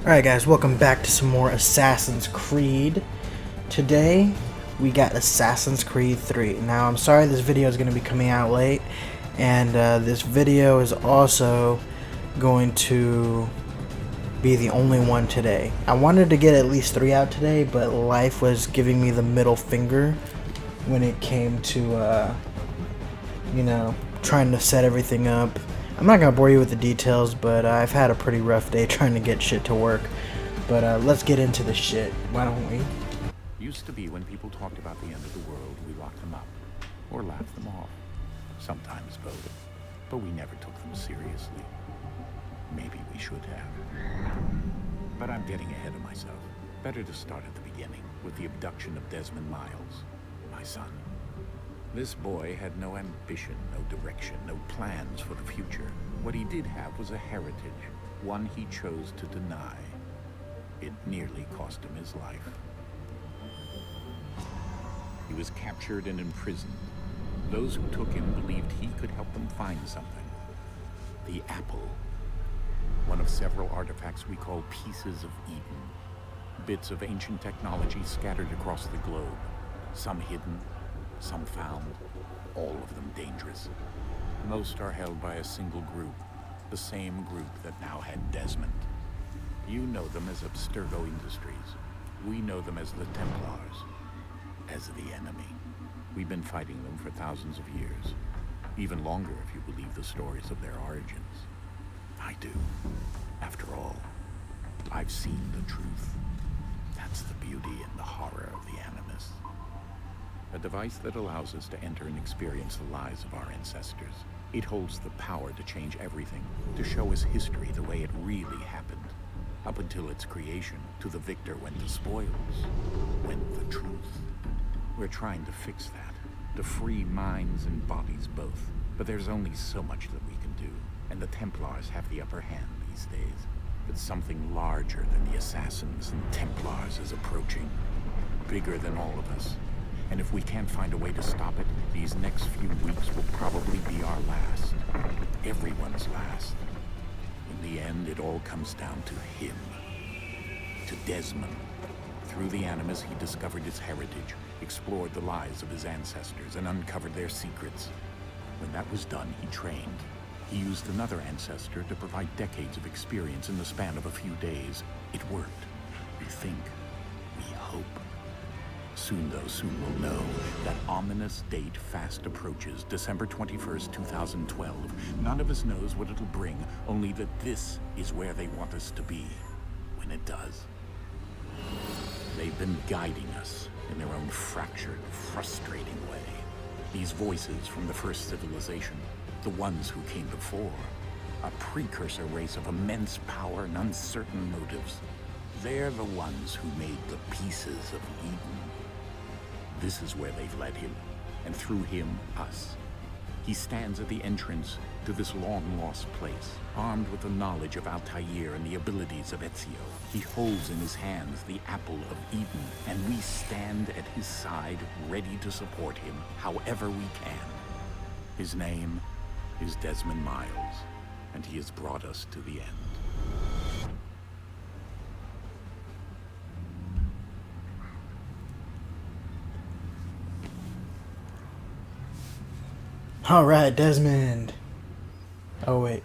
Alright guys, welcome back to some more Assassin's Creed. Today, we got Assassin's Creed 3. Now, I'm sorry this video is going to be coming out late, and this video is also going to be the only one today. I wanted to get at least 3 out today, but life was giving me the middle finger when it came to, trying to set everything up. I'm not gonna bore you with the details, but I've had a pretty rough day trying to get shit to work. But let's get into the shit. Why don't we? Used to be when people talked about the end of the world, we locked them up. Or laughed them off. Sometimes both. But we never took them seriously. Maybe we should have. But I'm getting ahead of myself. Better to start at the beginning, with the abduction of Desmond Miles, my son. This boy had no ambition, no direction, no plans for the future. What he did have was a heritage, one he chose to deny. It nearly cost him his life. He was captured and imprisoned. Those who took him believed he could help them find something. The apple. One of several artifacts we call pieces of Eden. Bits of ancient technology scattered across the globe. Some hidden, some found, all of them dangerous. Most are held by a single group, the same group that now had Desmond. You know them as Abstergo Industries. We know them as the Templars, as the enemy. We've been fighting them for thousands of years, even longer if you believe the stories of their origins. I do. After all, I've seen the truth. That's the beauty and the horror of the Animus. A device that allows us to enter and experience the lives of our ancestors. It holds the power to change everything, to show us history the way it really happened. Up until its creation, to the victor went the spoils, went the truth. We're trying to fix that, to free minds and bodies both. But there's only so much that we can do, and the Templars have the upper hand these days. But something larger than the Assassins and Templars is approaching, bigger than all of us. And if we can't find a way to stop it, these next few weeks will probably be our last. Everyone's last. In the end, it all comes down to him. To Desmond. Through the Animus, he discovered his heritage, explored the lives of his ancestors, and uncovered their secrets. When that was done, he trained. He used another ancestor to provide decades of experience in the span of a few days. It worked. We think. We hope. Soon, though, soon we'll know. That ominous date fast approaches, December 21st, 2012. None of us knows what it'll bring, only that this is where they want us to be, when it does. They've been guiding us in their own fractured, frustrating way. These voices from the first civilization, the ones who came before, a precursor race of immense power and uncertain motives. They're the ones who made the pieces of Eden. This is where they've led him, and through him, us. He stands at the entrance to this long-lost place, armed with the knowledge of Altair and the abilities of Ezio. He holds in his hands the apple of Eden, and we stand at his side, ready to support him however we can. His name is Desmond Miles, and he has brought us to the end. Alright, Desmond. Oh, wait.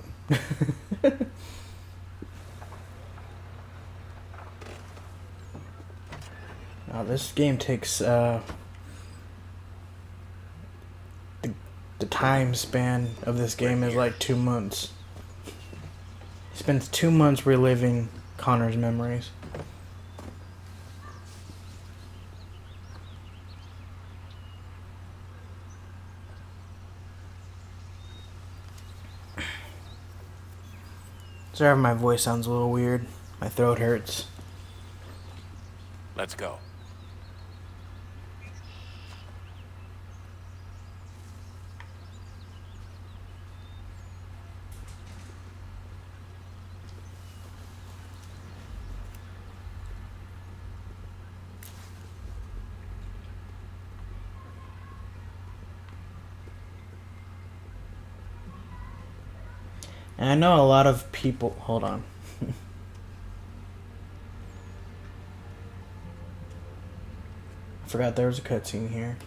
Now, this game takes, the time span of this game is like 2 months. He spends 2 months reliving Connor's memories. Sorry if my voice sounds a little weird. My throat hurts. Let's go. And I know a lot of people... Hold on. Forgot there was a cutscene here.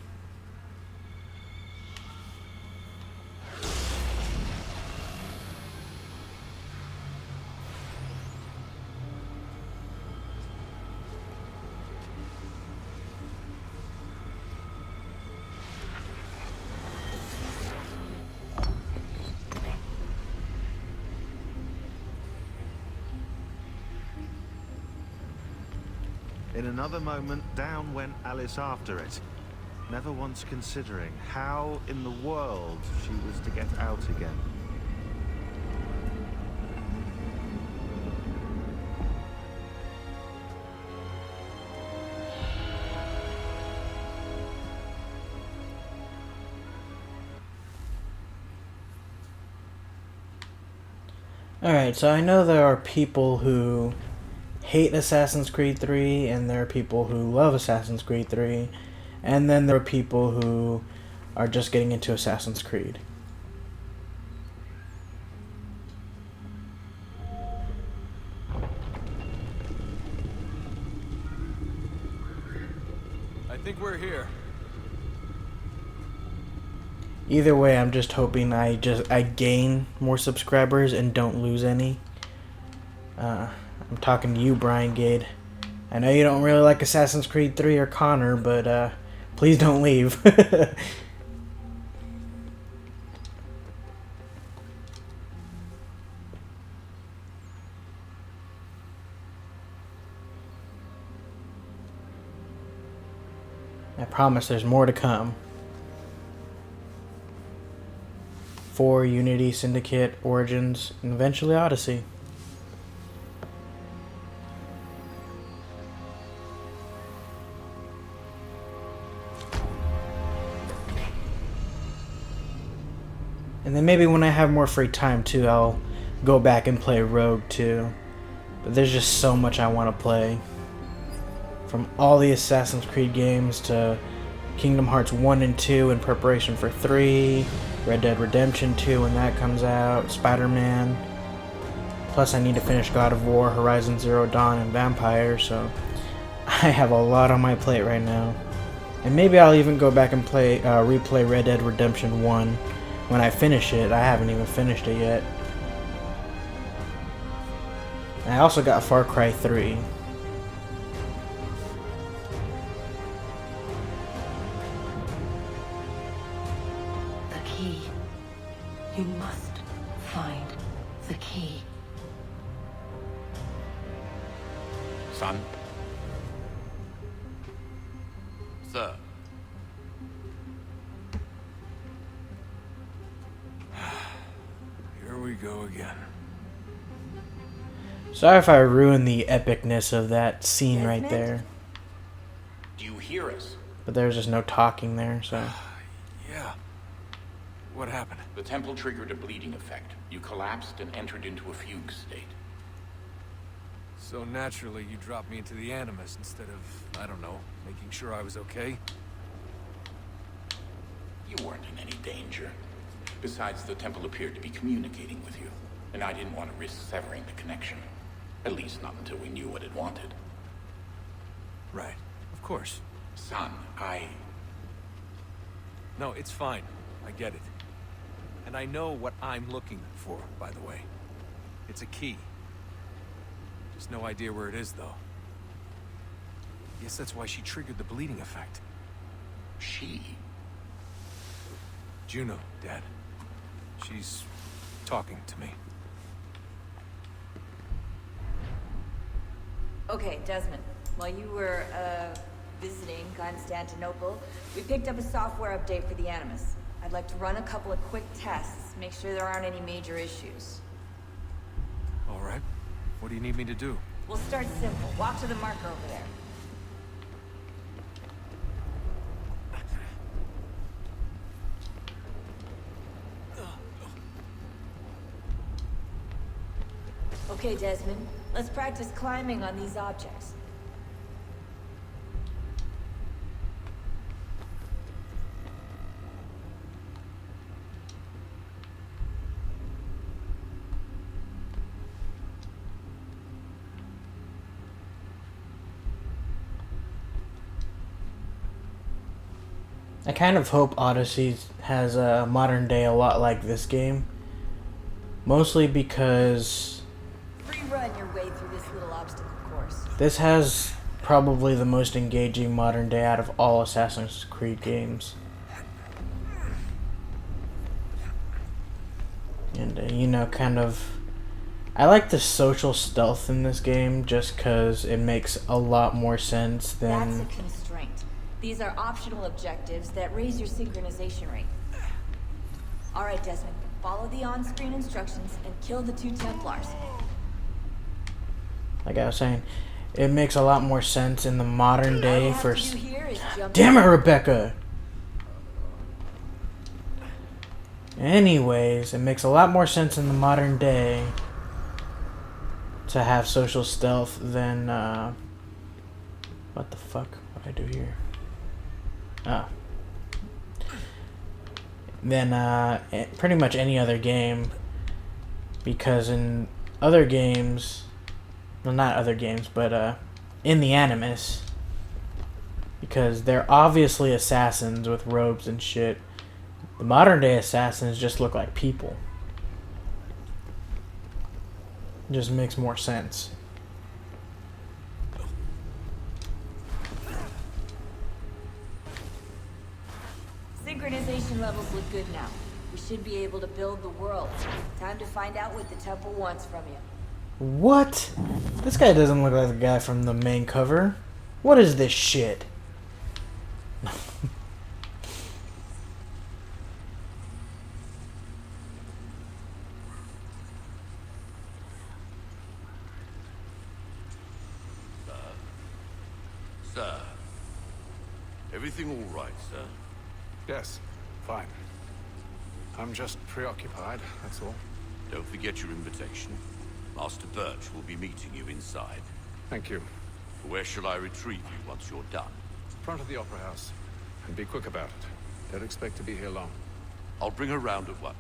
In another moment, down went Alice after it, never once considering how in the world she was to get out again. Alright, so I know there are people who hate Assassin's Creed 3, and there are people who love Assassin's Creed 3, and then there are people who are just getting into Assassin's Creed. I think we're here. Either way, I'm just hoping I gain more subscribers and don't lose any. I'm talking to you, Brian Gade. I know you don't really like Assassin's Creed 3 or Connor, but please don't leave. I promise there's more to come. 4, Unity, Syndicate, Origins, and eventually Odyssey. And then maybe when I have more free time too, I'll go back and play Rogue too. But there's just so much I want to play. From all the Assassin's Creed games to Kingdom Hearts 1 and 2 in preparation for 3, Red Dead Redemption 2 when that comes out, Spider-Man. Plus I need to finish God of War, Horizon Zero Dawn, and Vampire, so I have a lot on my plate right now. And maybe I'll even go back and replay Red Dead Redemption 1 when I finish it. I haven't even finished it yet. And I also got Far Cry 3. You must find the key. Son? Sir. Here we go again. Sorry if I ruined the epicness of that scene right there. Do you hear us? But there's just no talking there, so... Yeah. What happened? The temple triggered a bleeding effect. You collapsed and entered into a fugue state. So naturally, you dropped me into the Animus instead of, I don't know, making sure I was okay? You weren't in any danger. Besides, the temple appeared to be communicating with you, and I didn't want to risk severing the connection. At least not until we knew what it wanted. Right. Of course. Son, No, it's fine. I get it. And I know what I'm looking for, by the way. It's a key. Just no idea where it is, though. Guess that's why she triggered the bleeding effect. She? Juno, Dad. She's talking to me. Okay, Desmond. While you were, visiting Constantinople, we picked up a software update for the Animus. I'd like to run a couple of quick tests, make sure there aren't any major issues. All right. What do you need me to do? We'll start simple. Walk to the marker over there. Okay, Desmond. Let's practice climbing on these objects. I kind of hope Odyssey has a modern day a lot like this game. Mostly because Free run your way through this little obstacle course. this has probably the most engaging modern day out of all Assassin's Creed games. And, you know, kind of... I like the social stealth in this game just because it makes a lot more sense than... That's a constraint. These are optional objectives that raise your synchronization rate. Alright, Desmond. Follow the on-screen instructions and kill the 2 Templars. Like I was saying, it makes a lot more sense in the modern day All you for... have to do here is jump Damn it, Rebecca! Anyways, it makes a lot more sense in the modern day to have social stealth than, what the fuck? What did I do here? Oh. Than, pretty much any other game. Because in other games... Well, not other games, but, in the Animus... Because they're obviously assassins with robes and shit. The modern day assassins just look like people. It just makes more sense. Synchronization levels look good now. We should be able to build the world. Time to find out what the temple wants from you. What? This guy doesn't look like the guy from the main cover. What is this shit? Sir, everything all right, sir? Yes, fine. I'm just preoccupied, that's all. Don't forget your invitation. Master Birch will be meeting you inside. Thank you. Where shall I retrieve you once you're done? Front of the Opera House. And be quick about it. Don't expect to be here long. I'll bring her round at once.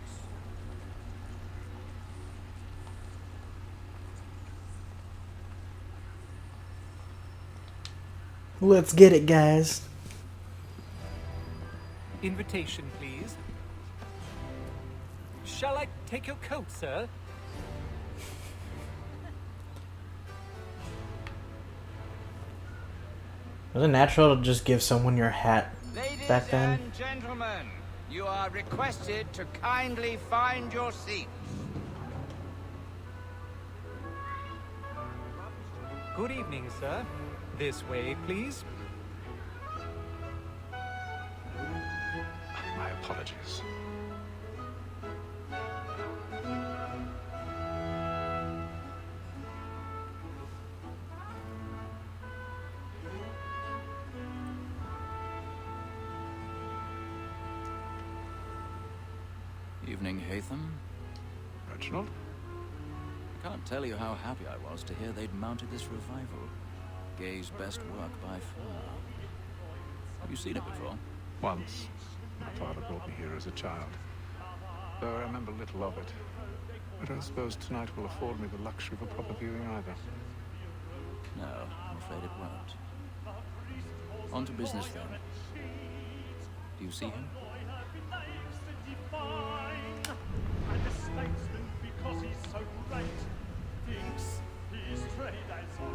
Let's get it, guys. Invitation, please. Shall I take your coat, sir? Was it natural to just give someone your hat Ladies back then? and gentlemen, you are requested to kindly find your seats. Good evening, sir. This way, please. My apologies. Evening, Haytham. Reginald? I can't tell you how happy I was to hear they'd mounted this revival. Gay's best work by far. Have you seen it before? Once. My father brought me here as a child. Though I remember little of it. I don't suppose tonight will afford me the luxury of a proper viewing either. No, I'm afraid it won't. On to business then. Do you see him?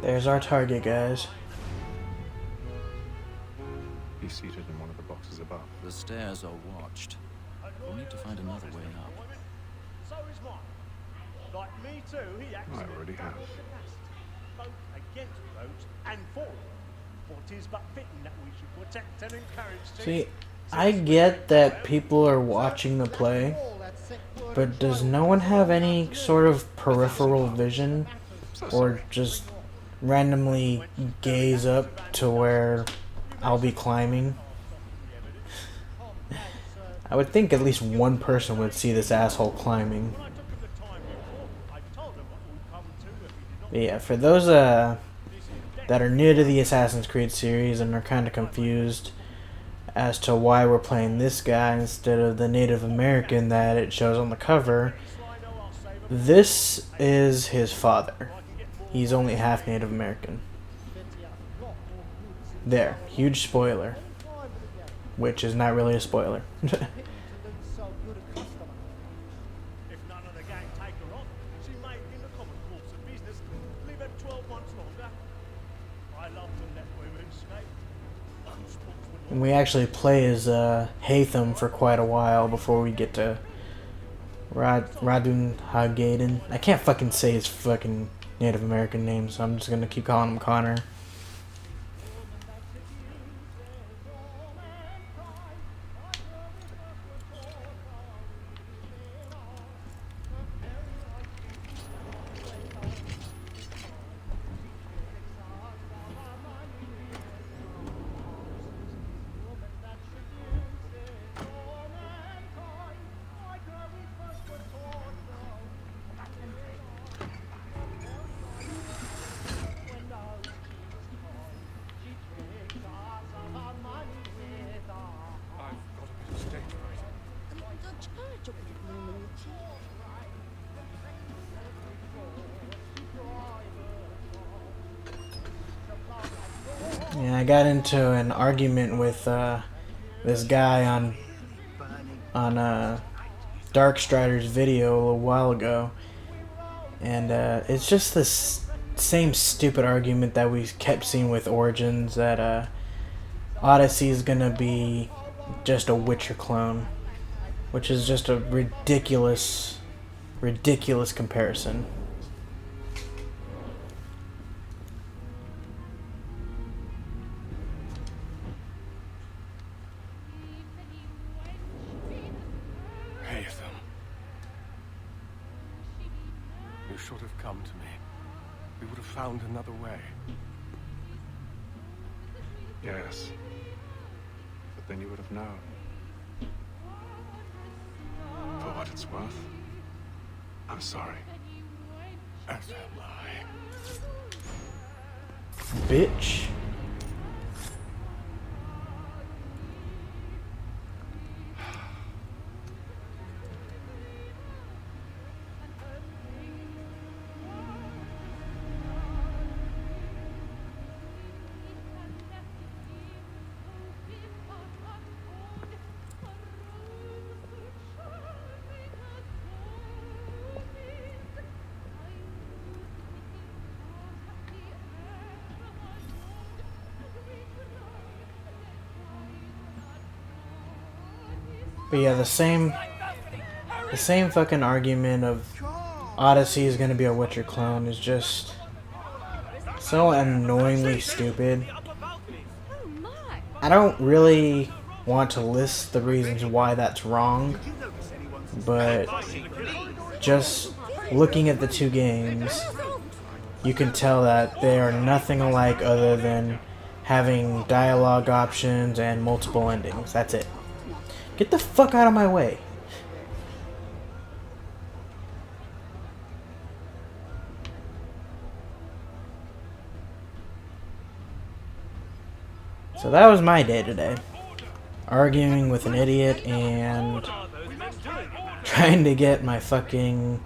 There's our target, guys. He's seated in one of the boxes above. The stairs are watched. We'll need to find another way up. So is mine. Like me too, he acts I already have. both against roads and for it. What is but fitting that we should protect and encourage See, I get that people are watching the play, but does no one have any sort of peripheral vision? Or just randomly gaze up to where I'll be climbing? I would think at least one person would see this asshole climbing. But yeah, for those that are new to the Assassin's Creed series and are kind of confused as to why we're playing this guy instead of the Native American that it shows on the cover, this is his father. He's only half Native American. There, huge spoiler. which is not really a spoiler. So good a customer. If none of the gang take her on, she may, in the common course of business, live at 12 months longer. I love to let women escape. And we actually play as Haytham for quite a while before we get to Radun Hagaden. I can't fucking say his fucking Native American name, so I'm just gonna keep calling him Connor. Yeah, I got into an argument with this guy on Darkstrider's video a little while ago, and it's just this same stupid argument that we kept seeing with Origins, that Odyssey is gonna be just a Witcher clone, which is just a ridiculous comparison. Haytham. You should have come to me. We would have found another way. Yes. But then you would have known. For what it's worth, I'm sorry. As am I. Bitch. But yeah, the same fucking argument of Odyssey is gonna be a Witcher clone is just so annoyingly stupid. I don't really want to list the reasons why that's wrong, but just looking at the two games, you can tell that they are nothing alike other than having dialogue options and multiple endings. That's it. Get the fuck out of my way. So that was my day today. Arguing with an idiot and trying to get my fucking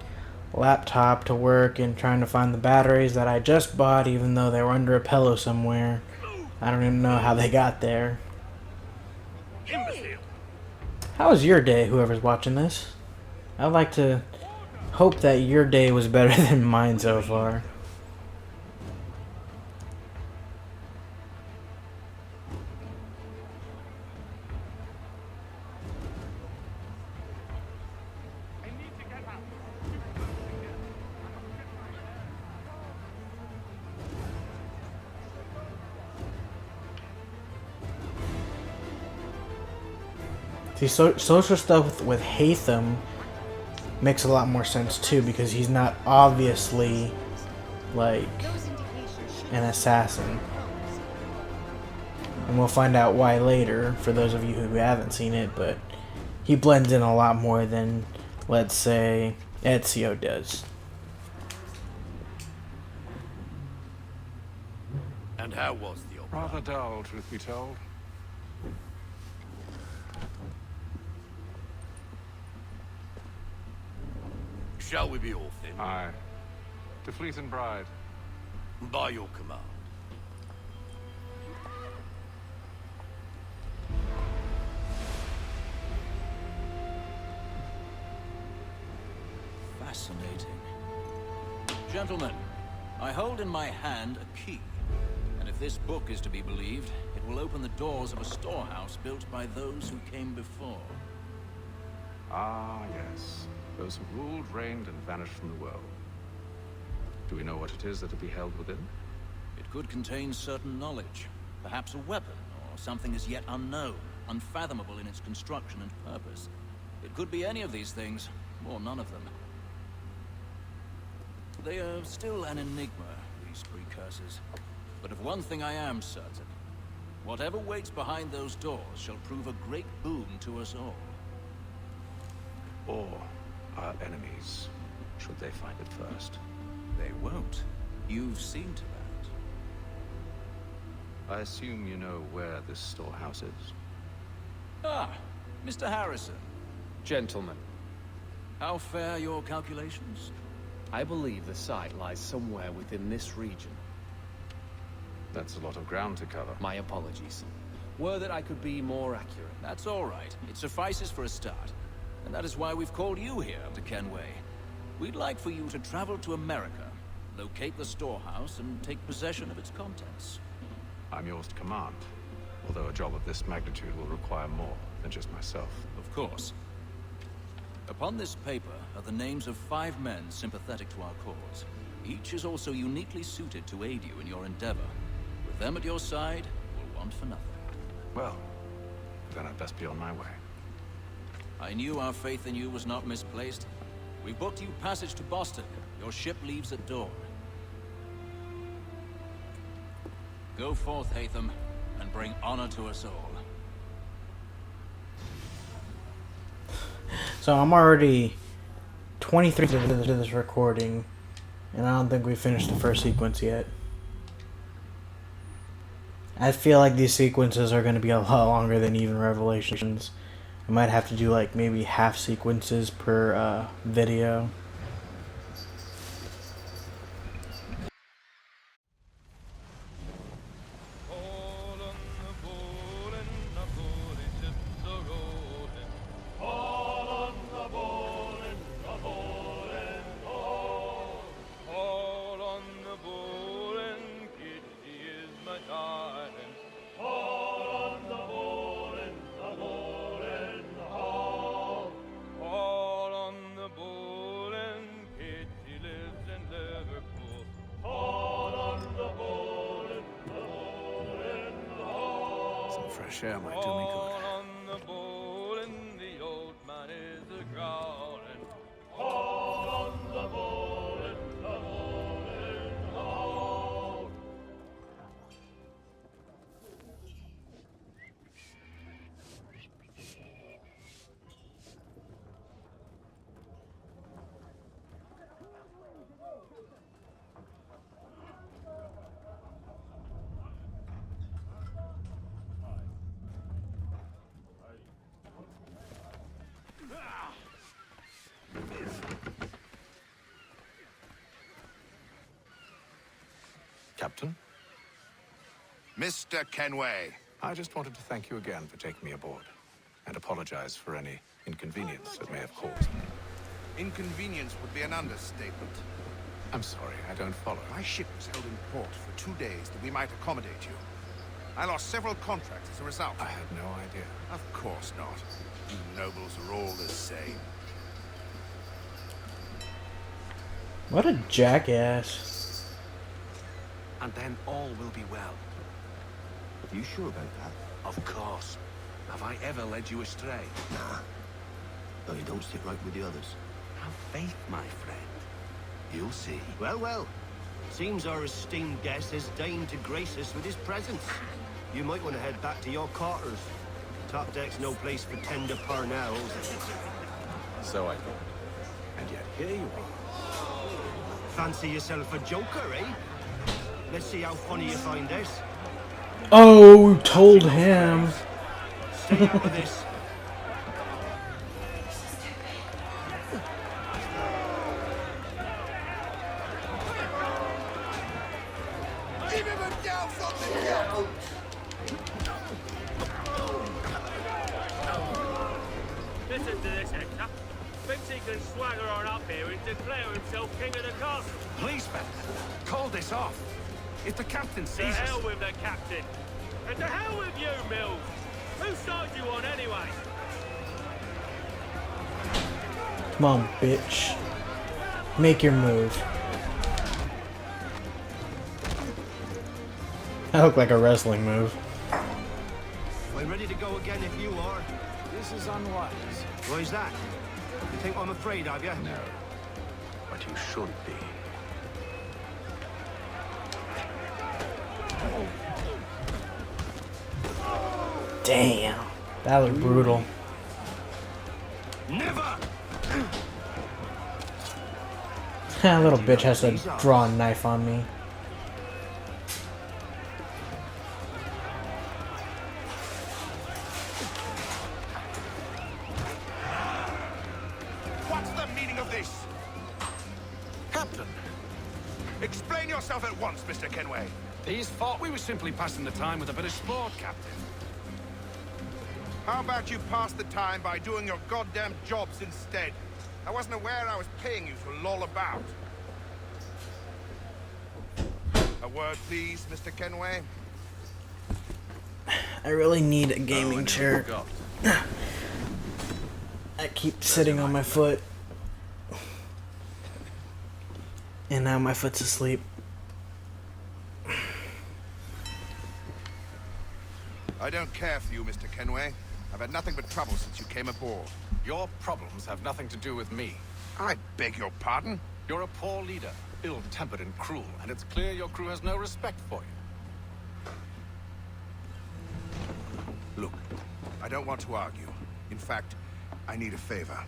laptop to work and trying to find the batteries that I just bought even though they were under a pillow somewhere. I don't even know how they got there. How was your day, whoever's watching this? I'd like to hope that your day was better than mine so far. See, social stuff with Haytham makes a lot more sense too, because he's not obviously like an assassin. And we'll find out why later, for those of you who haven't seen it, but he blends in a lot more than, let's say, Ezio does. And how was the opera? Rather dull, truth be told. Shall we be off then? Aye. To Fleet and Bride. By your command. Fascinating. Gentlemen, I hold in my hand a key. And if this book is to be believed, it will open the doors of a storehouse built by those who came before. Ah, yes. Those who ruled, reigned, and vanished from the world. Do we know what it is that will be held within? It could contain certain knowledge. Perhaps a weapon, or something as yet unknown, unfathomable in its construction and purpose. It could be any of these things, or none of them. They are still an enigma, these precursors. But of one thing I am certain. Whatever waits behind those doors shall prove a great boon to us all. Or our enemies, should they find it first. They won't. You've seen to that. I assume you know where this storehouse is. Ah, Mr. Harrison. Gentlemen, How fare your calculations? I believe the site lies somewhere within this region. That's a lot of ground to cover. My apologies. Were that I could be more accurate. That's all right. It suffices for a start. And that is why we've called you here to Kenway. We'd like for you to travel to America, locate the storehouse, and take possession of its contents. I'm yours to command, although a job of this magnitude will require more than just myself. Of course. Upon this paper are the names of 5 men sympathetic to our cause. Each is also uniquely suited to aid you in your endeavor. With them at your side, we'll want for nothing. Well, then I'd best be on my way. I knew our faith in you was not misplaced. We booked you passage to Boston. Your ship leaves at dawn. Go forth, Haytham, and bring honor to us all. So I'm already 23 into this recording, and I don't think we finished the first sequence yet. I feel like these sequences are going to be a lot longer than even Revelations. I might have to do like maybe half sequences per video. Fresh air might do me good. Captain? Mr. Kenway. I just wanted to thank you again for taking me aboard, and apologize for any inconvenience it may have caused. Inconvenience would be an understatement. I'm sorry, I don't follow. My ship was held in port for 2 days that we might accommodate you. I lost several contracts as a result. I had no idea. Of course not. You nobles are all the same. What a jackass. And then all will be well. Are you sure about that? Of course. Have I ever led you astray? Nah. Though you don't sit right with the others. Have faith, my friend. You'll see. Well, well. Seems our esteemed guest has deigned to grace us with his presence. You might want to head back to your quarters. Top deck's no place for tender parnells. So I thought. And yet here you are. Fancy yourself a joker, eh? Let's see how funny you find this. Oh, told him. Stay out of this. Leave him down from the hill! Listen to this, Hector. Speak he can swagger on up here and declare himself king of the castle. Please, man, call this off. If the captain To sees us... hell with the captain. And to hell with you, Mills. Whose side you on, anyway? Come on, bitch. Make your move. That looked like a wrestling move. I'm ready to go again if you are. This is unwise. Why is that? You think I'm afraid of you? No, but you should be. Damn. That looked brutal. Never! That little bitch has to draw a knife on me. What's the meaning of this? Captain, Explain yourself at once, Mr. Kenway. these thought we were simply passing the time with a bit of sport, Captain. How about you pass the time by doing your goddamn jobs instead? I wasn't aware I was paying you to loll about. A word, please, Mr. Kenway. I really need a gaming chair. I keep sitting on my foot. And now my foot's asleep. I don't care for you, Mr. Kenway. I've had nothing but trouble since you came aboard. Your problems have nothing to do with me. I beg your pardon? You're a poor leader, ill-tempered and cruel, and it's clear your crew has no respect for you. Look, I don't want to argue. In fact, I need a favor.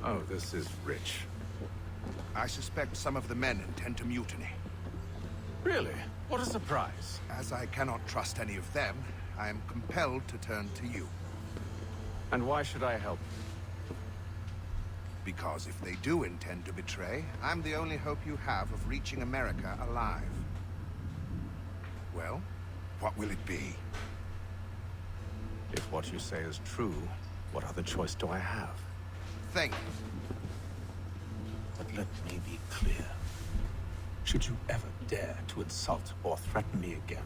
Oh, this is rich. I suspect some of the men intend to mutiny. Really? What a surprise. As I cannot trust any of them, I am compelled to turn to you. And why should I help? Because if they do intend to betray, I'm the only hope you have of reaching America alive. Well, what will it be? If what you say is true, what other choice do I have? Think. But let me be clear. Should you ever dare to insult or threaten me again,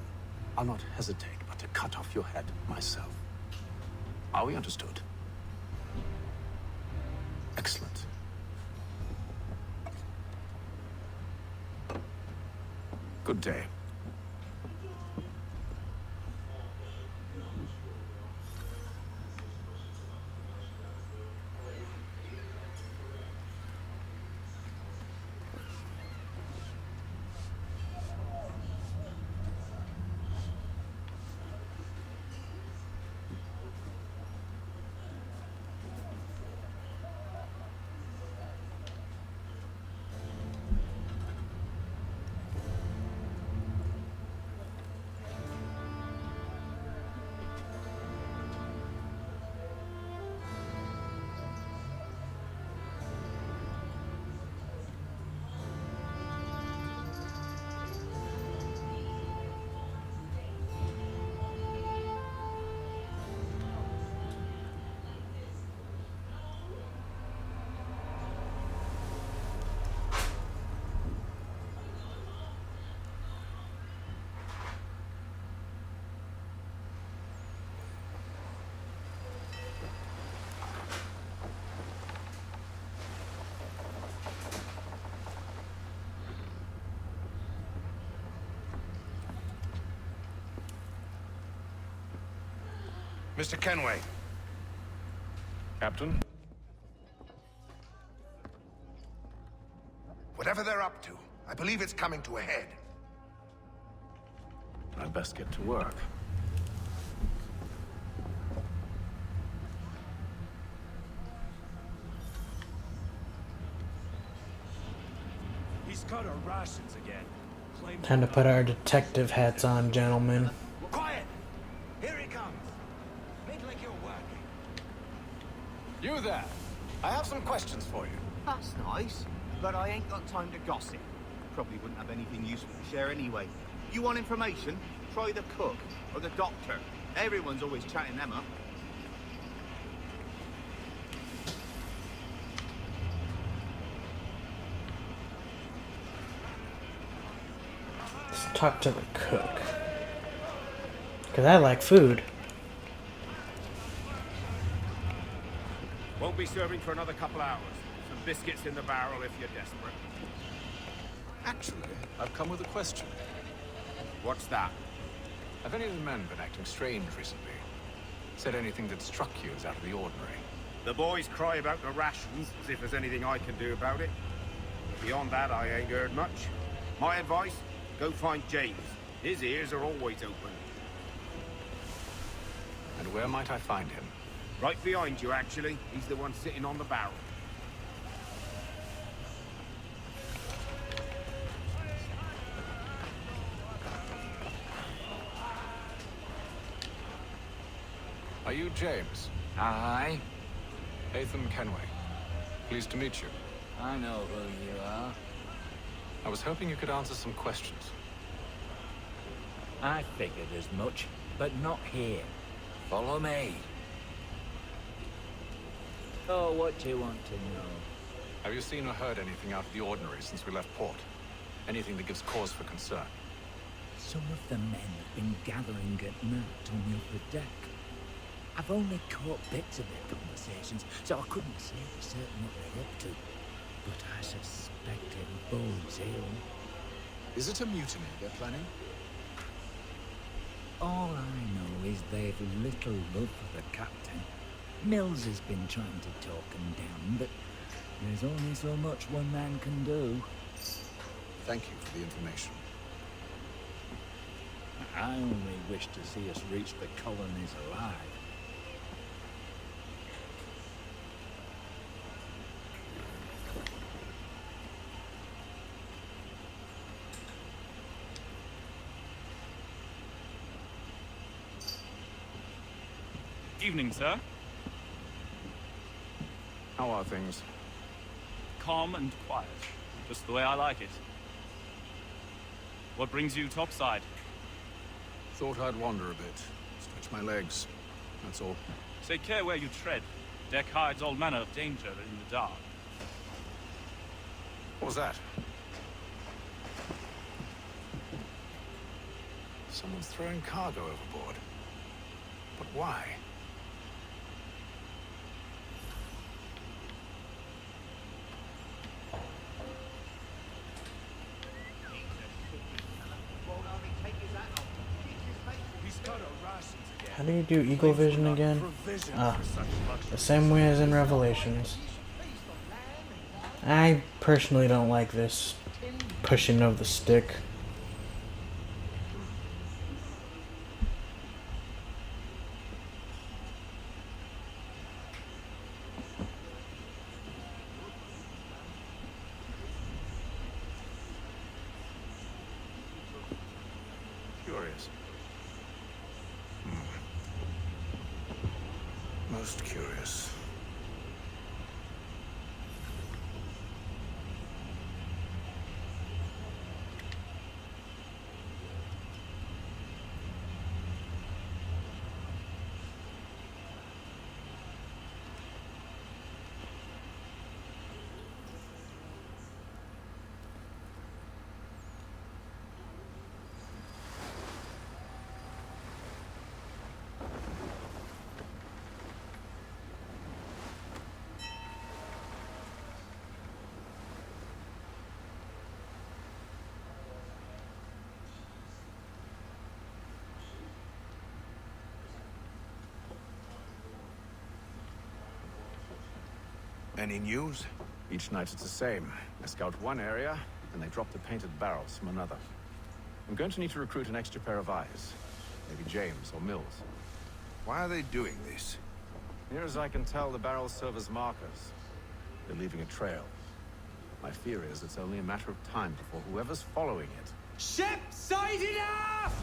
I'll not hesitate but to cut off your head myself. Are we understood? Excellent. Good day. Mr. Kenway. Captain? Whatever they're up to, I believe it's coming to a head. I'd best get to work. He's got our rations again. Time to put our detective hats on, gentlemen. Quiet! Here he comes. Make like you're working. You there. I have some questions for you. That's nice, but I ain't got time to gossip. Probably wouldn't have anything useful to share anyway. You want information? Try the cook or the doctor. Everyone's always chatting them up. talk to the cook. Because I like food. Won't be serving for another couple hours. Some biscuits in the barrel if you're desperate. Actually, I've come with a question. What's that? Have any of the men been acting strange recently? Said anything that struck you as out of the ordinary? The boys cry about the rations, as if there's anything I can do about it. Beyond that, I ain't heard much. My advice, go find James. His ears are always open. And where might I find him? Right behind you, actually. He's the one sitting on the barrel. Are you James? Aye. Haytham Kenway. Pleased to meet you. I know who you are. I was hoping you could answer some questions. I figured as much, but not here. Follow me. Oh, what do you want to know? Have you seen or heard anything out of the ordinary since we left port? Anything that gives cause for concern? Some of the men have been gathering at night on the upper deck. I've only caught bits of their conversations, so I couldn't say for certain what they're up to. But I suspect it bodes ill. Is it a mutiny they're planning? All I know is they've little love for the captain. Mills has been trying to talk him down, but there's only so much one man can do. Thank you for the information. I only wish to see us reach the colonies alive. Evening, sir. How are things? Calm and quiet. Just the way I like it. What brings you topside? Thought I'd wander a bit. Stretch my legs. That's all. Take care where you tread. Deck hides all manner of danger in the dark. What was that? Someone's throwing cargo overboard. But why? How do you do Eagle Vision again? Ah, the same way as in Revelations. I personally don't like this pushing of the stick. Curious. Most curious. Any news? Each night it's the same. I scout one area, and they drop the painted barrels from another. I'm going to need to recruit an extra pair of eyes. Maybe James or Mills. Why are they doing this? Near as I can tell, the barrels serve as markers. They're leaving a trail. My fear is it's only a matter of time before whoever's following it... Ship sighted aft!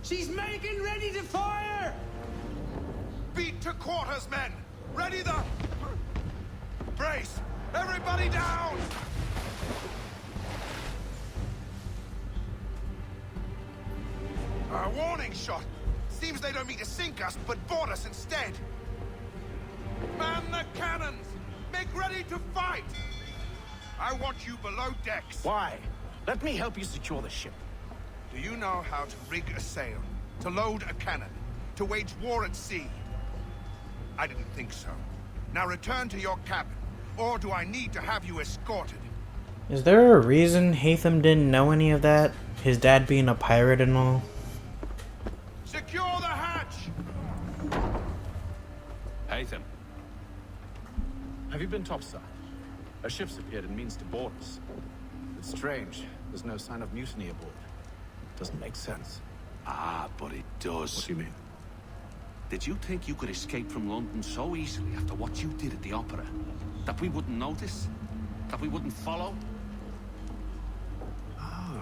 She's making ready to fire! Beat to quarters, men! Ready the... Brace! Everybody down! A warning shot! Seems they don't mean to sink us, but board us instead! Man the cannons! Make ready to fight! I want you below decks! Why? Let me help you secure the ship. Do you know how to rig a sail? To load a cannon? To wage war at sea? I didn't think so. Now return to your cabin, or do I need to have you escorted? Is there a reason Haytham didn't know any of that? His dad being a pirate and all? Secure the hatch! Haytham. Have you been topside? A ship's appeared and means to board us. It's strange. There's no sign of mutiny aboard. Doesn't make sense. Ah, but it does. What do you mean? Did you think you could escape from London so easily after what you did at the opera? That we wouldn't notice? That we wouldn't follow? Ah.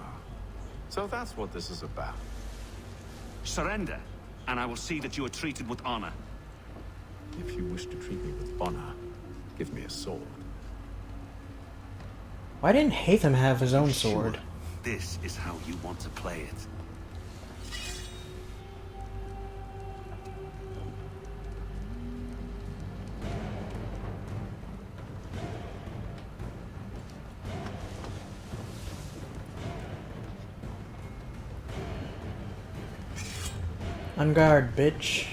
So that's what this is about. Surrender, and I will see that you are treated with honor. If you wish to treat me with honor, give me a sword. Why didn't Haytham have his own sword? Sure, this is how you want to play it. On guard, bitch.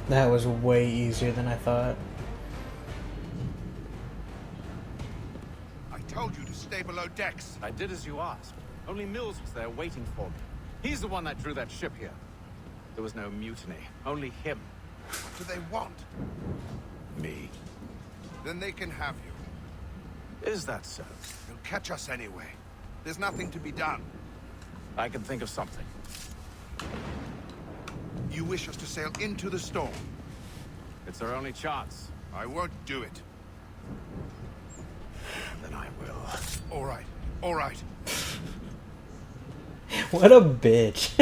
That was way easier than I thought. I told you to stay below decks. I did as you asked. Only Mills was there waiting for me. He's the one that drew that ship here. There was no mutiny, only him. What do they want? Me. Then they can have you. Is that so? They'll catch us anyway. There's nothing to be done. I can think of something. You wish us to sail into the storm? It's our only chance. I won't do it. Then I will. All right. All right. What a bitch.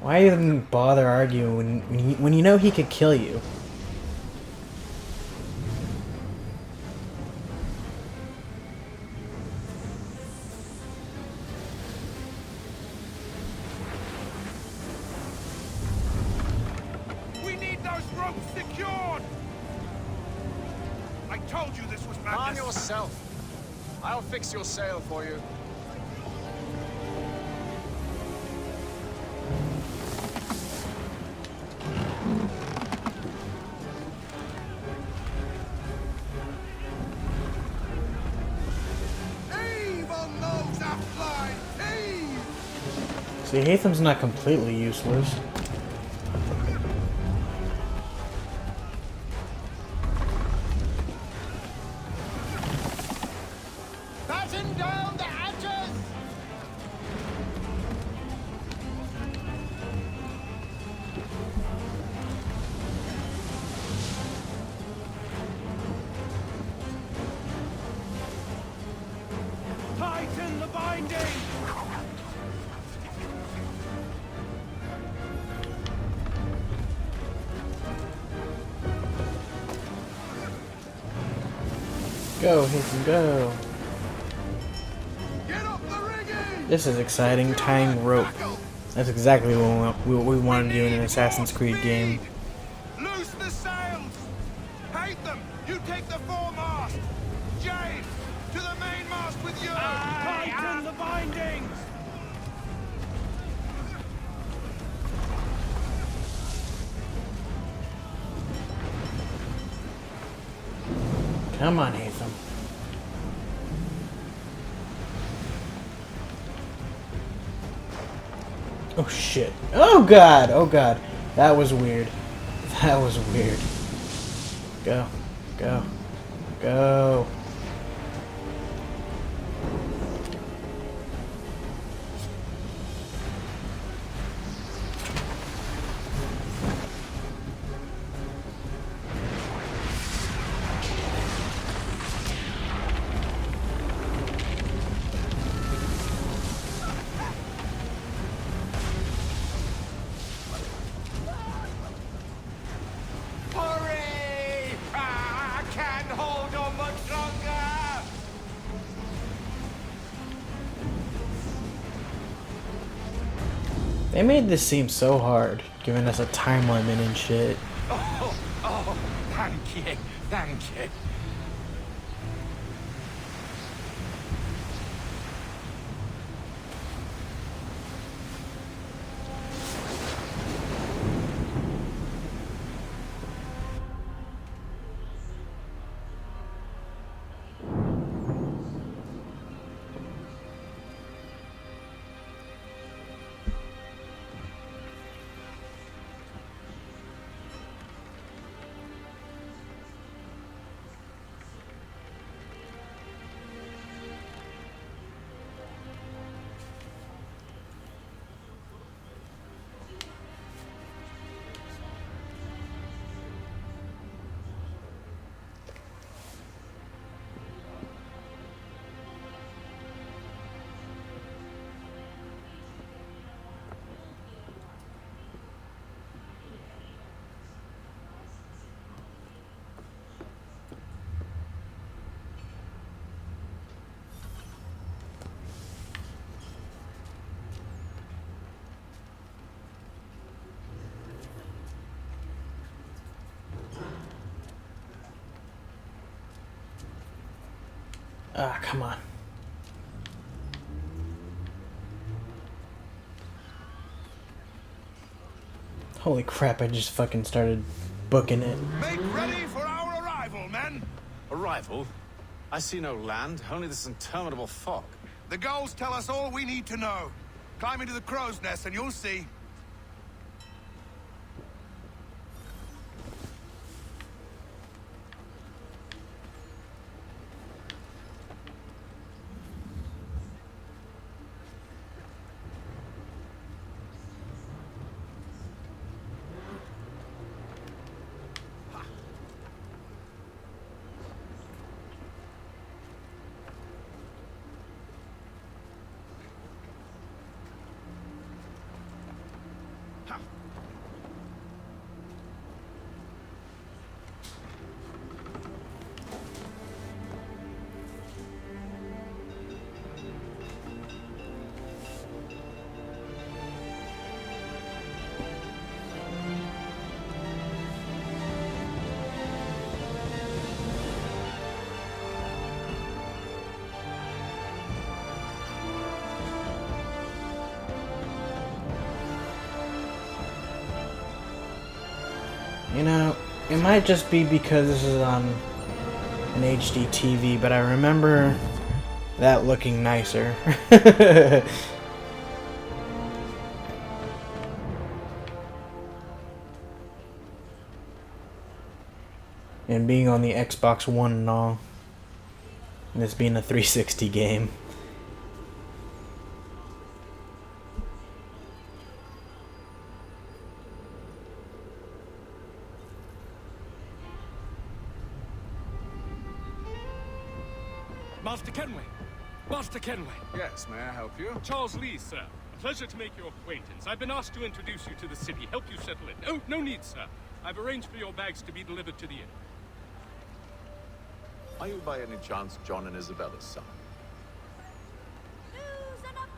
Why even bother arguing when you know he could kill you? We need those ropes secured! I told you this was madness. Calm yourself. I'll fix your sail for you. See, Haytham's not completely useless. Batten down the hatches! Tighten the binding! Go, Haytham, go. This is exciting. Tying rope. That's exactly what we want to do in an Assassin's Creed game. Loose the sails! Haytham, you take the foremast! James, to the mainmast with you! Tighten the bindings! Come on, Haytham. Oh shit. Oh god! Oh god. That was weird. That was weird. Go. Go. Go. Hurry! I can't hold on much longer! They made this seem so hard, giving us a time limit and shit. Oh, thank you, thank you. Ah, come on. Holy crap, I just fucking started booking it. Make ready for our arrival, men! Arrival? I see no land, only this interminable fog. The gulls tell us all we need to know. Climb into the crow's nest and you'll see. You know, it might just be because this is on an HD TV, but I remember that looking nicer. And being on the Xbox One and all. And this being a 360 game. Master Kenway! Master Kenway! Yes, may I help you? Charles Lee, sir. A pleasure to make your acquaintance. I've been asked to introduce you to the city, help you settle in. Oh, no need, sir. I've arranged for your bags to be delivered to the inn. Are you by any chance John and Isabella's son?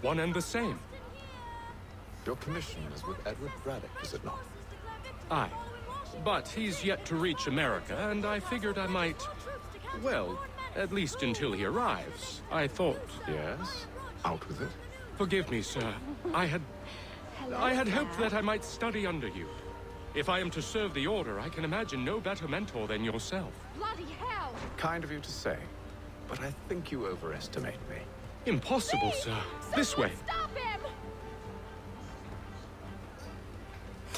One and the same. Your commission is with Edward Braddock, is it not? Aye. But he's yet to reach America, and I figured I might... Well, at least until he arrives. I thought... Yes? Out with it. Forgive me, sir. I had hoped that I might study under you. If I am to serve the Order, I can imagine no better mentor than yourself. Bloody hell! Kind of you to say, but I think you overestimate me. Impossible, sir. This way. Stop him!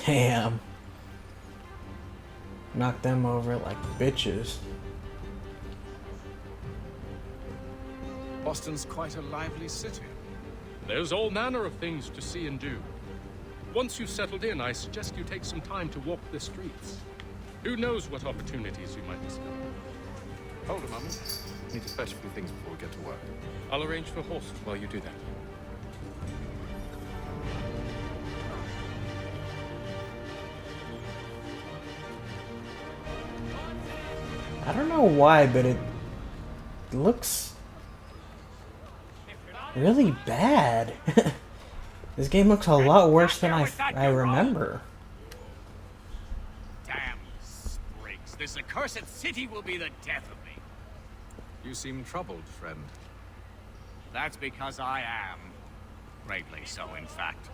Damn. Knock them over like bitches. Boston's quite a lively city. There's all manner of things to see and do. Once you've settled in, I suggest you take some time to walk the streets. Who knows what opportunities you might discover. Hold a moment. Need to fetch a few things before we get to work. I'll arrange for horses while you do that. I don't know why, but it looks really bad. This game looks a lot worse than I remember. Damn sprigs. This accursed city will be the death of me. You seem troubled, friend. That's because I am. Greatly so, in fact.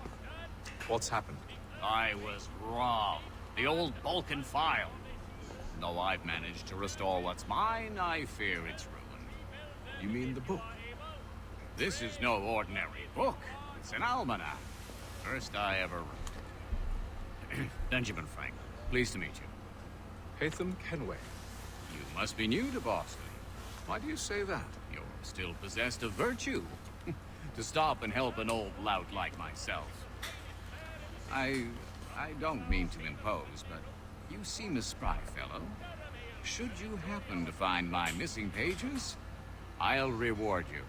What's happened? I was robbed. The old Balkan file. Though I've managed to restore what's mine, I fear it's ruined. You mean the book? This is no ordinary book. It's an almanac. First I ever wrote. Benjamin Franklin, pleased to meet you. Haytham Kenway. You must be new to Boston. Why do you say that? You're still possessed of virtue. To stop and help an old lout like myself. I don't mean to impose, but you seem a spry fellow. Should you happen to find my missing pages, I'll reward you.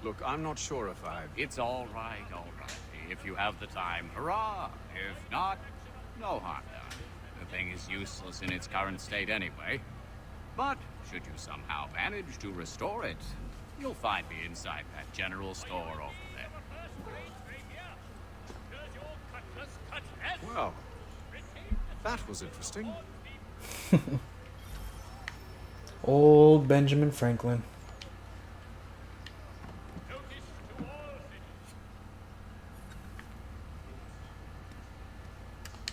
Look, I'm not sure if I... It's all right, all right. If you have the time, hurrah. If not, no harm done. The thing is useless in its current state anyway. But should you somehow manage to restore it, you'll find me inside that general store over there. Well, that was interesting. Old Benjamin Franklin.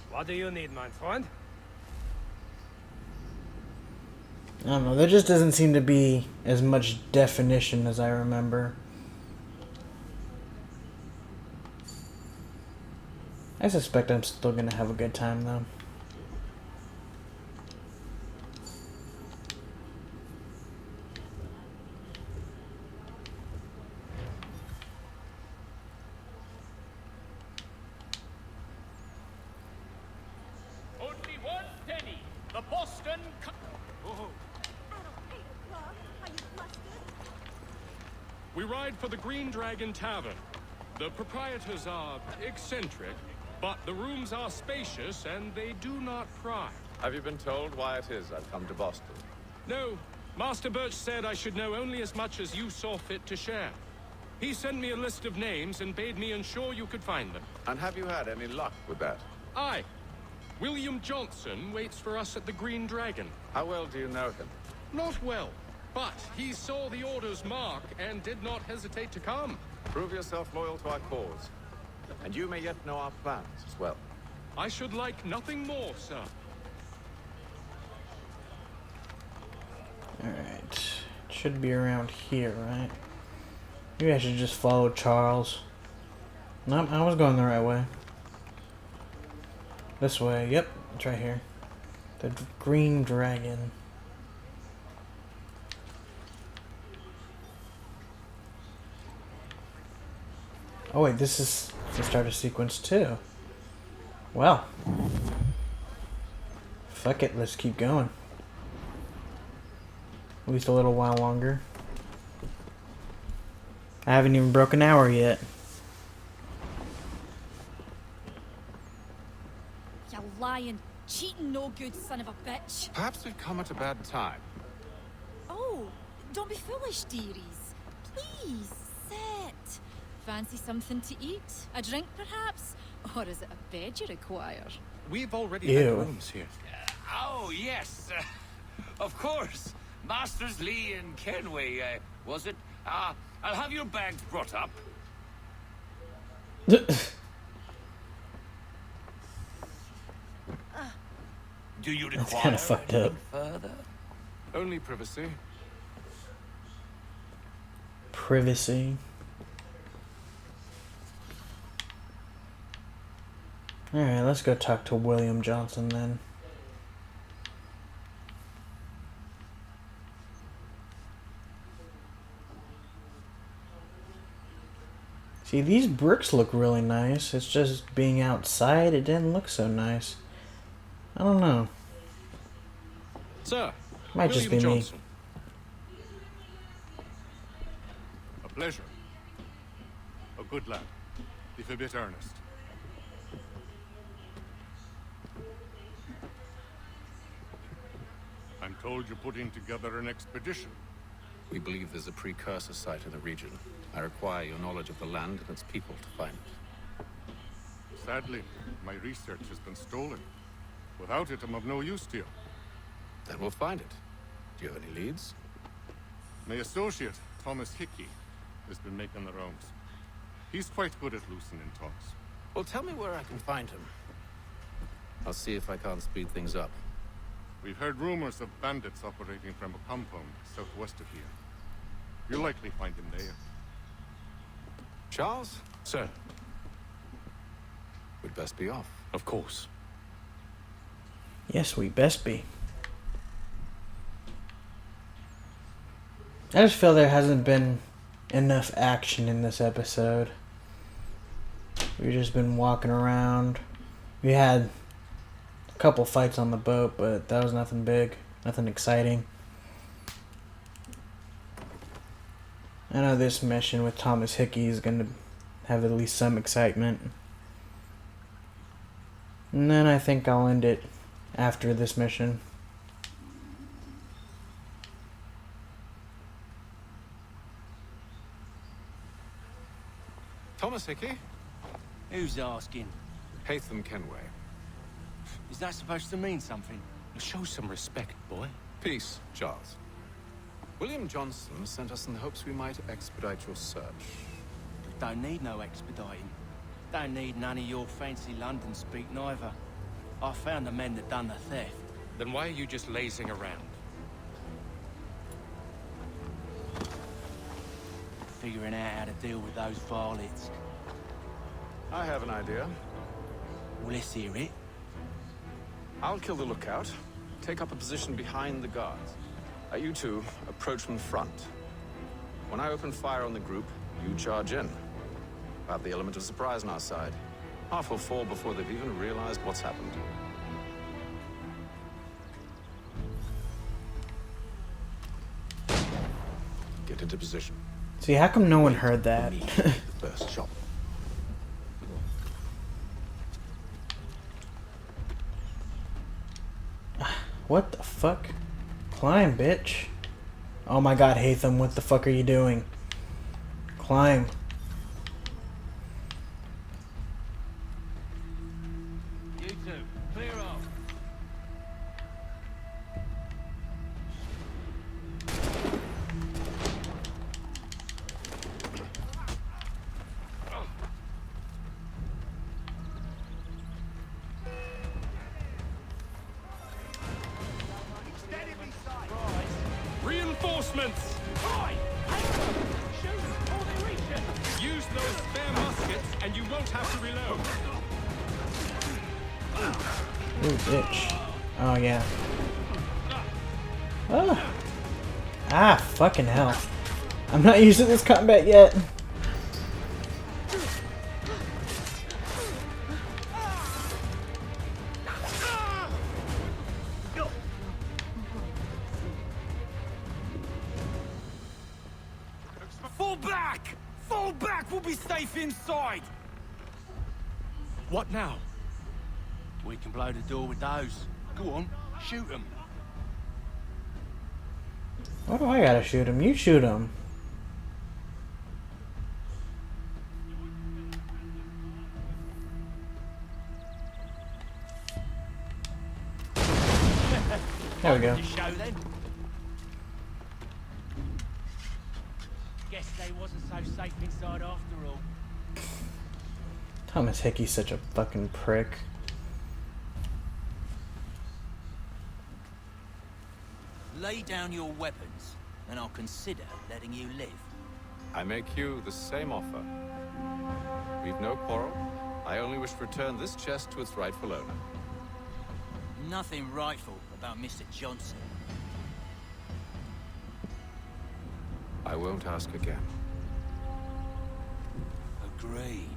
What do you need, my friend? I don't know, there just doesn't seem to be as much definition as I remember. I suspect I'm still gonna have a good time though. Only one penny. The Boston. We ride for the Green Dragon Tavern. The proprietors are eccentric, but the rooms are spacious and they do not pry. Have you been told why it is I've come to Boston? No, Master Birch said I should know only as much as you saw fit to share. He sent me a list of names and bade me ensure you could find them. And have you had any luck with that? Aye. William Johnson waits for us at the Green Dragon. How well do you know him? Not well, but he saw the order's mark and did not hesitate to come. Prove yourself loyal to our cause. And you may yet know our plans as well. I should like nothing more, sir. Alright. Should be around here, right? Maybe I should just follow Charles. Nope, I was going the right way. This way, yep, it's right here. The Green Dragon. Oh wait, this is the starter sequence too. Well. Fuck it, let's keep going. At least a little while longer. I haven't even broken an hour yet. You lying, cheating, no good son of a bitch. Perhaps we've come at a bad time. Oh, don't be foolish, dearies. Please, sit. Fancy something to eat? A drink, perhaps? Or is it a bed you require? We've already Ew. had rooms here. Oh, yes. Of course. Masters Lee and Kenway, was it? I'll have your bags brought up. Do you require That's kind of fucked up. further? Only privacy. Privacy. Alright, let's go talk to William Johnson then. See, these bricks look really nice. It's just being outside, it didn't look so nice. I don't know. Sir, Might just William be me. Johnson. A pleasure. A good lad, if a bit earnest. I'm told you're putting together an expedition. We believe there's a precursor site in the region. I require your knowledge of the land and its people to find it. Sadly, my research has been stolen. Without it, I'm of no use to you. Then we'll find it. Do you have any leads? My associate, Thomas Hickey, has been making the rounds. He's quite good at loosening tongues. Well, tell me where I can find him. I'll see if I can't speed things up. We've heard rumors of bandits operating from a compound southwest of here. You'll likely find him there. Charles? Sir. We'd best be off. Of course. Yes, we best be. I just feel there hasn't been enough action in this episode. We've just been walking around. We had a couple fights on the boat, but that was nothing big, nothing exciting. I know this mission with Thomas Hickey is going to have at least some excitement. And then I think I'll end it after this mission. Thomas Hickey? Who's asking? Haytham Kenway. Is that supposed to mean something? Show some respect, boy. Peace, Charles. William Johnson sent us in the hopes we might expedite your search. Don't need no expediting. Don't need none of your fancy London speak neither. I found the men that done the theft. Then why are you just lazing around? Figuring out how to deal with those varlets. I have an idea. Well, let's hear it. I'll kill the lookout, take up a position behind the guards. You two approach from the front. When I open fire on the group, you charge in. We'll have the element of surprise on our side. Half will fall before they've even realized what's happened. Get into position. See, how come no one heard that? The first shot. What the fuck? Climb, bitch. Oh my god, Haytham, what the fuck are you doing? Climb. You two, clear off. Reinforcements! Use those spare muskets and you won't have to reload. Ooh, bitch. Oh, yeah. Oh. Ah, fucking hell. I'm not used to this combat yet. Fall back! Fall back! We'll be safe inside! What now? We can blow the door with those. Go on, shoot them. Why do I gotta shoot him? You shoot him. There we go. Show then. Guess they wasn't so safe inside after all. Thomas Hickey's such a fucking prick. Lay down your weapons, and I'll consider letting you live. I make you the same offer. We've no quarrel. I only wish to return this chest to its rightful owner. Nothing rightful about Mr. Johnson. I won't ask again. Agreed.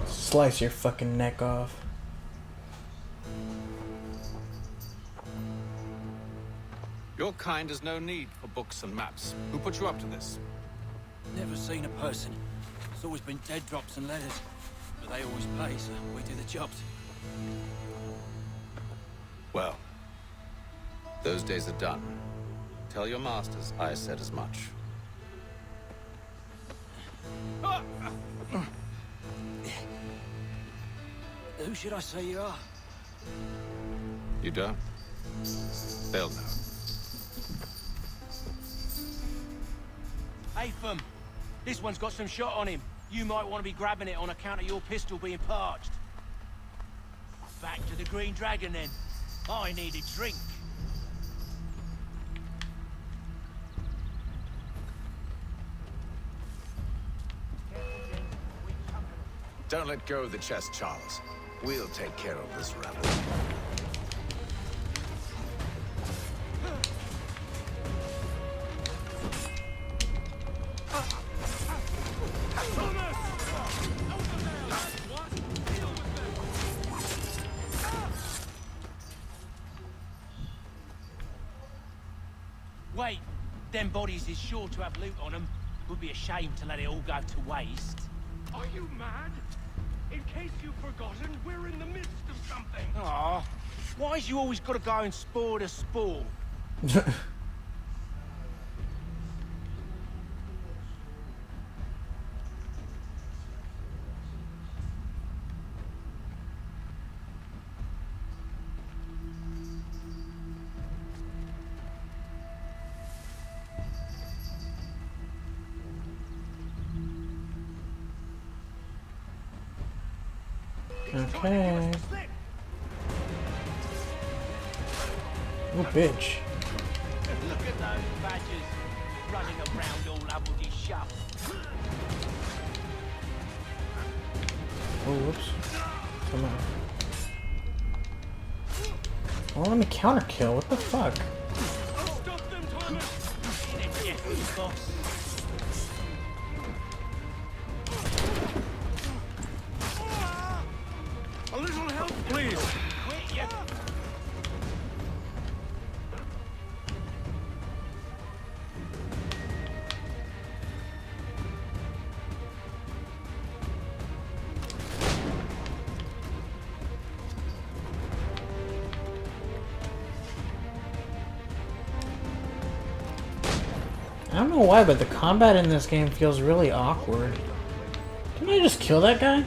Slice your fucking neck off. Your kind has no need for books and maps. Who put you up to this? Never seen a person. It's always been dead drops and letters. But they always pay, so we do the jobs. Well, those days are done. Tell your masters I said as much. Who should I say you are? You don't? They'll know. Haytham, this one's got some shot on him. You might want to be grabbing it on account of your pistol being parched. Back to the Green Dragon then. I need a drink. Don't let go of the chest, Charles. We'll take care of this rebel. Wait, them bodies is sure to have loot on them. Would be a shame to let it all go to waste. Are you mad? In case you've forgotten, we're in the midst of something. Aw, why's you always got to go and spoil the spoil? Okay. Oh, bitch. Look at those badgers running around all over this shop. Oh, whoops. Come on. Oh, let me counter kill. What the fuck? Stop them, Thomas! Boss. A little help, please. Quit, you. I don't know why, but the combat in this game feels really awkward. Didn't I just kill that guy?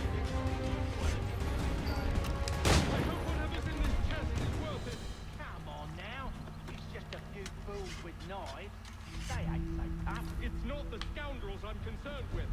Come on now. It's just a few fools with knives. They ain't so tough. It's not the scoundrels I'm concerned with.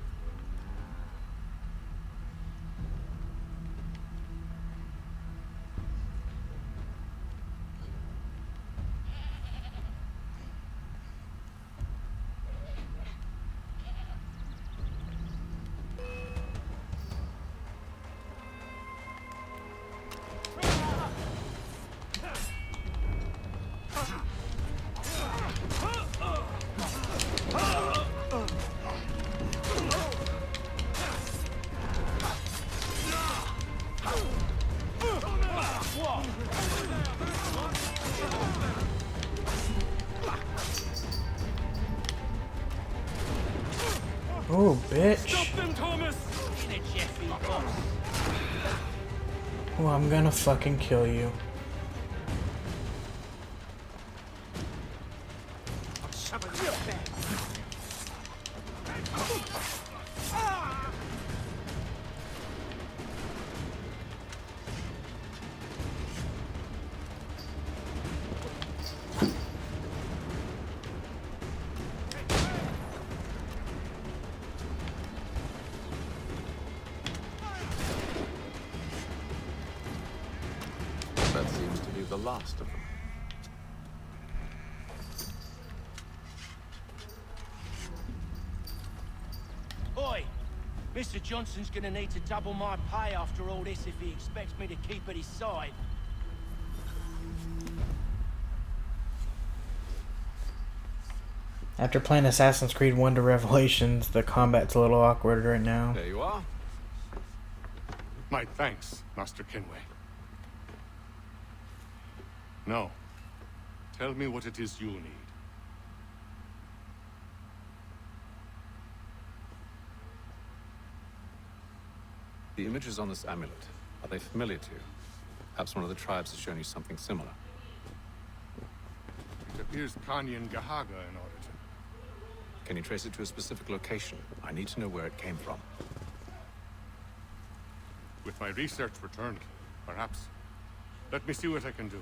Oh, bitch. Stop them, Thomas! Oh, I'm gonna fucking kill you. That seems to be the last of them. Oi! Mr. Johnson's gonna need to double my pay after all this if he expects me to keep at his side. After playing Assassin's Creed 1 to Revelations, the combat's a little awkward right now. There you are. My thanks, Master Kenway. Now, tell me what it is you'll need. The images on this amulet, are they familiar to you? Perhaps one of the tribes has shown you something similar. It appears Kanyan Gahaga in origin. Can you trace it to a specific location? I need to know where it came from. With my research returned, perhaps. Let me see what I can do.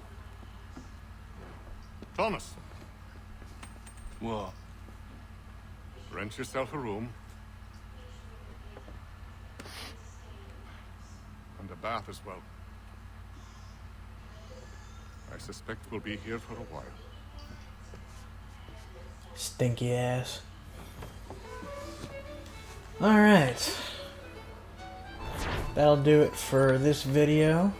Thomas! What? Rent yourself a room. And a bath as well. I suspect we'll be here for a while. Stinky ass. Alright. That'll do it for this video.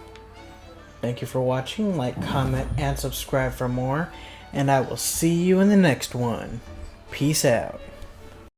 Thank you for watching. Like, comment, and subscribe for more. And I will see you in the next one. Peace out.